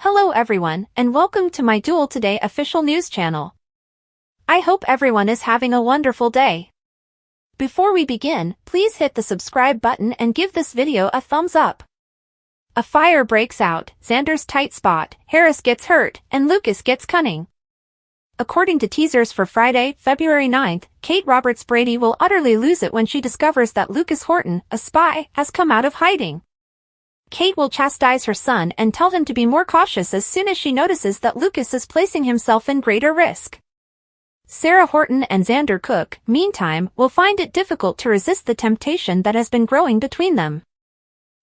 Hello everyone, and welcome to my Duel Today official news channel. I hope everyone is having a wonderful day. Before we begin, please hit the subscribe button and give this video a thumbs up. A fire breaks out, Xander's tight spot, Harris gets hurt, and Lucas gets cunning. According to teasers for Friday, February 9th, Kate Roberts Brady will utterly lose it when she discovers that Lucas Horton, a spy, has come out of hiding. Kate will chastise her son and tell him to be more cautious as soon as she notices that Lucas is placing himself in greater risk. Sarah Horton and Xander Cook, meantime, will find it difficult to resist the temptation that has been growing between them.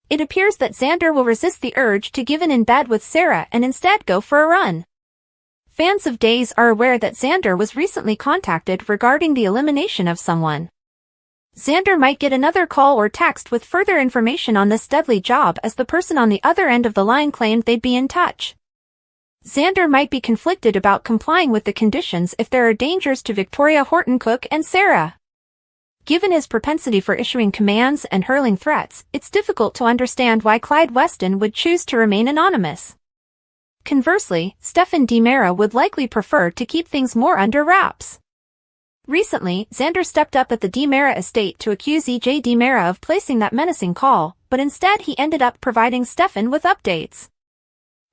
It appears that Xander will resist the urge to give in bed with Sarah and instead go for a run. Fans of Days are aware that Xander was recently contacted regarding the elimination of someone. Xander might get another call or text with further information on this deadly job as the person on the other end of the line claimed they'd be in touch. Xander might be conflicted about complying with the conditions if there are dangers to Victoria Horton Cook and Sarah. Given his propensity for issuing commands and hurling threats, it's difficult to understand why Clyde Weston would choose to remain anonymous. Conversely, Stefan DiMera would likely prefer to keep things more under wraps. Recently, Xander stepped up at the DiMera estate to accuse EJ DiMera of placing that menacing call, but instead he ended up providing Stefan with updates.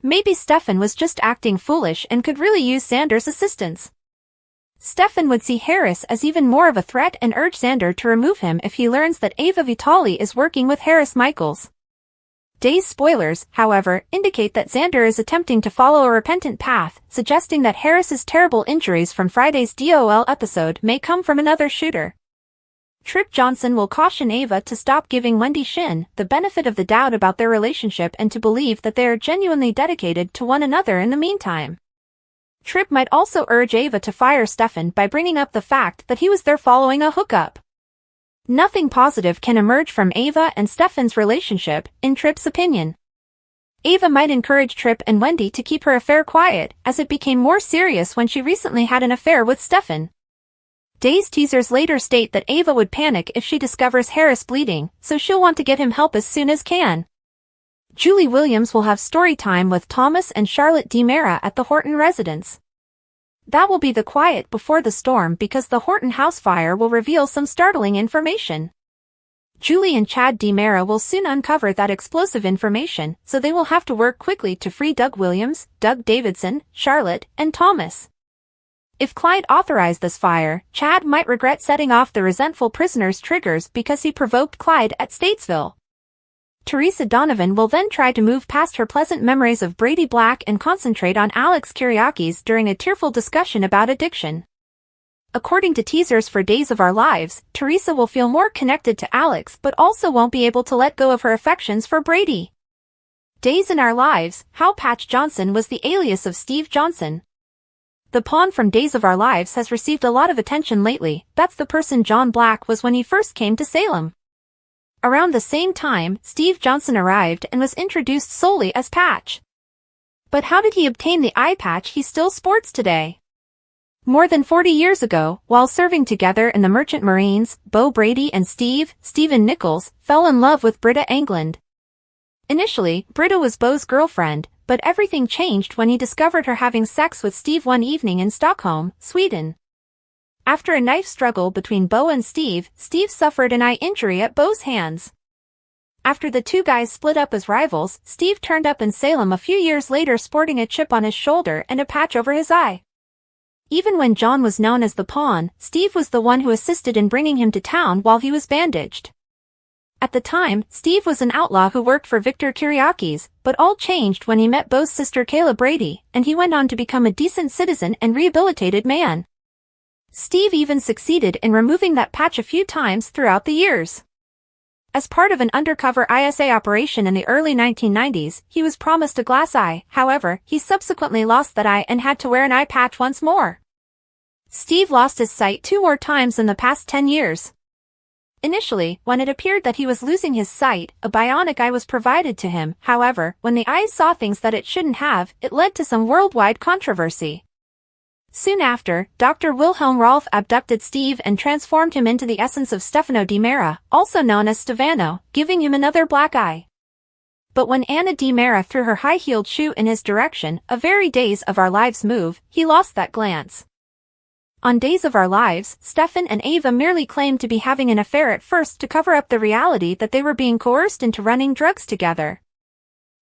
Maybe Stefan was just acting foolish and could really use Xander's assistance. Stefan would see Harris as even more of a threat and urge Xander to remove him if he learns that Ava Vitali is working with Harris Michaels. Days spoilers, however, indicate that Xander is attempting to follow a repentant path, suggesting that Harris's terrible injuries from Friday's DOL episode may come from another shooter. Trip Johnson will caution Ava to stop giving Wendy Shin the benefit of the doubt about their relationship and to believe that they are genuinely dedicated to one another in the meantime. Trip might also urge Ava to fire Stefan by bringing up the fact that he was there following a hookup. Nothing positive can emerge from Ava and Stefan's relationship, in Trip's opinion. Ava might encourage Trip and Wendy to keep her affair quiet, as it became more serious when she recently had an affair with Stefan. Days teasers later state that Ava would panic if she discovers Harris bleeding, so she'll want to get him help as soon as can. Julie Williams will have story time with Thomas and Charlotte DiMera at the Horton residence. That will be the quiet before the storm because the Horton house fire will reveal some startling information. Julie and Chad DiMera will soon uncover that explosive information, so they will have to work quickly to free Doug Williams, Doug Davidson, Charlotte, and Thomas. If Clyde authorized this fire, Chad might regret setting off the resentful prisoner's triggers because he provoked Clyde at Statesville. Teresa Donovan will then try to move past her pleasant memories of Brady Black and concentrate on Alex Kyriakis during a tearful discussion about addiction. According to teasers for Days of Our Lives, Teresa will feel more connected to Alex but also won't be able to let go of her affections for Brady. Days in Our Lives, how Patch Johnson was the alias of Steve Johnson. The pawn from Days of Our Lives has received a lot of attention lately. That's the person John Black was when he first came to Salem. Around the same time, Steve Johnson arrived and was introduced solely as Patch. But how did he obtain the eye patch he still sports today? More than 40 years ago, while serving together in the Merchant Marines, Bo Brady and Stephen Nichols, fell in love with Britta Englund. Initially, Britta was Bo's girlfriend, but everything changed when he discovered her having sex with Steve one evening in Stockholm, Sweden. After a knife struggle between Bo and Steve suffered an eye injury at Bo's hands. After the two guys split up as rivals, Steve turned up in Salem a few years later sporting a chip on his shoulder and a patch over his eye. Even when John was known as the Pawn, Steve was the one who assisted in bringing him to town while he was bandaged. At the time, Steve was an outlaw who worked for Victor Kyriakis, but all changed when he met Bo's sister Kayla Brady, and he went on to become a decent citizen and rehabilitated man. Steve even succeeded in removing that patch a few times throughout the years. As part of an undercover ISA operation in the early 1990s, he was promised a glass eye. However, he subsequently lost that eye and had to wear an eye patch once more. Steve lost his sight 2 more times in the past 10 years. Initially, when it appeared that he was losing his sight, a bionic eye was provided to him. However, when the eyes saw things that it shouldn't have, it led to some worldwide controversy. Soon after, Dr. Wilhelm Rolf abducted Steve and transformed him into the essence of Stefano DiMera, also known as Stefano, giving him another black eye. But when Anna DiMera threw her high-heeled shoe in his direction, a very Days of Our Lives move, he lost that glance. On Days of Our Lives, Stefan and Ava merely claimed to be having an affair at first to cover up the reality that they were being coerced into running drugs together.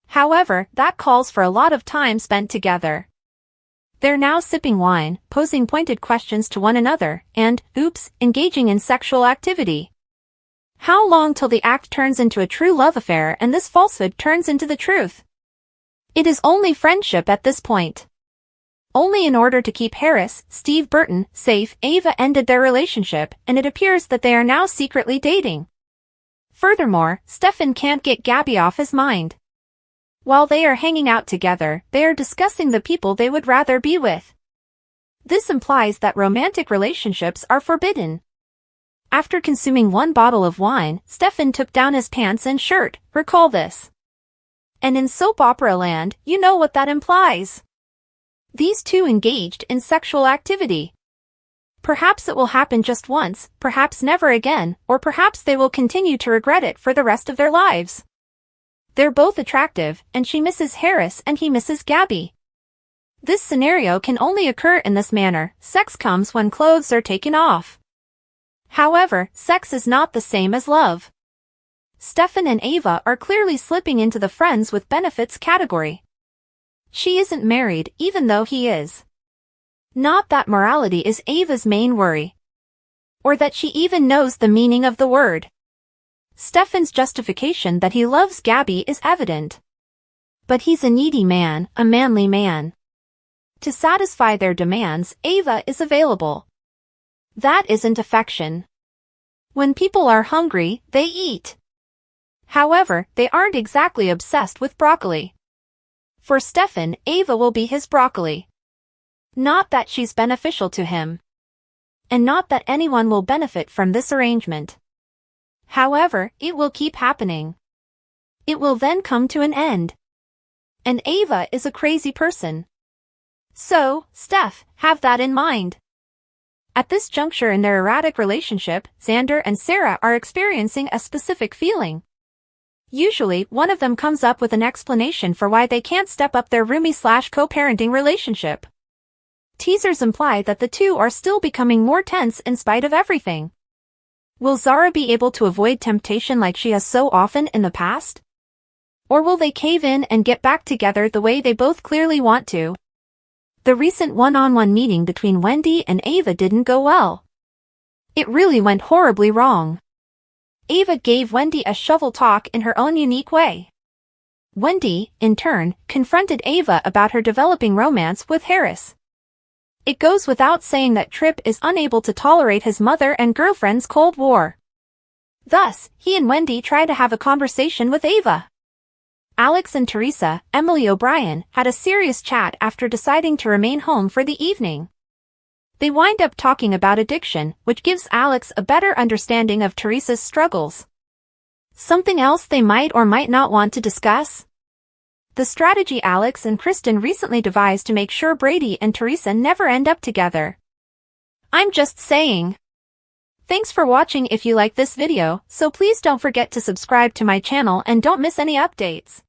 However, that calls for a lot of time spent together. They're now sipping wine, posing pointed questions to one another, and, oops, engaging in sexual activity. How long till the act turns into a true love affair and this falsehood turns into the truth? It is only friendship at this point. Only in order to keep Harris, Steve Burton, safe, Ava ended their relationship, and it appears that they are now secretly dating. Furthermore, Stefan can't get Gabby off his mind. While they are hanging out together, they are discussing the people they would rather be with. This implies that romantic relationships are forbidden. After consuming one bottle of wine, Stefan took down his pants and shirt, recall this. And in soap opera land, you know what that implies. These two engaged in sexual activity. Perhaps it will happen just once, perhaps never again, or perhaps they will continue to regret it for the rest of their lives. They're both attractive, and she misses Harris and he misses Gabby. This scenario can only occur in this manner. Sex comes when clothes are taken off. However, sex is not the same as love. Stefan and Ava are clearly slipping into the friends with benefits category. She isn't married, even though he is. Not that morality is Ava's main worry. Or that she even knows the meaning of the word. Stefan's justification that he loves Gabby is evident. But he's a needy man, a manly man. To satisfy their demands, Ava is available. That isn't affection. When people are hungry, they eat. However, they aren't exactly obsessed with broccoli. For Stefan, Ava will be his broccoli. Not that she's beneficial to him. And not that anyone will benefit from this arrangement. However, it will keep happening. It will then come to an end. And Ava is a crazy person. So, Steph, have that in mind. At this juncture in their erratic relationship, Xander and Sarah are experiencing a specific feeling. Usually, one of them comes up with an explanation for why they can't step up their roomie/co-parenting relationship. Teasers imply that the two are still becoming more tense in spite of everything. Will Zara be able to avoid temptation like she has so often in the past? Or will they cave in and get back together the way they both clearly want to? The recent one-on-one meeting between Wendy and Ava didn't go well. It really went horribly wrong. Ava gave Wendy a shovel talk in her own unique way. Wendy, in turn, confronted Ava about her developing romance with Harris. It goes without saying that Tripp is unable to tolerate his mother and girlfriend's Cold War. Thus, he and Wendy try to have a conversation with Ava. Alex and Teresa, Emily O'Brien, had a serious chat after deciding to remain home for the evening. They wind up talking about addiction, which gives Alex a better understanding of Teresa's struggles. Something else they might or might not want to discuss? The strategy Alex and Kristen recently devised to make sure Brady and Teresa never end up together. I'm just saying. Thanks for watching. If you like this video, so please don't forget to subscribe to my channel and don't miss any updates.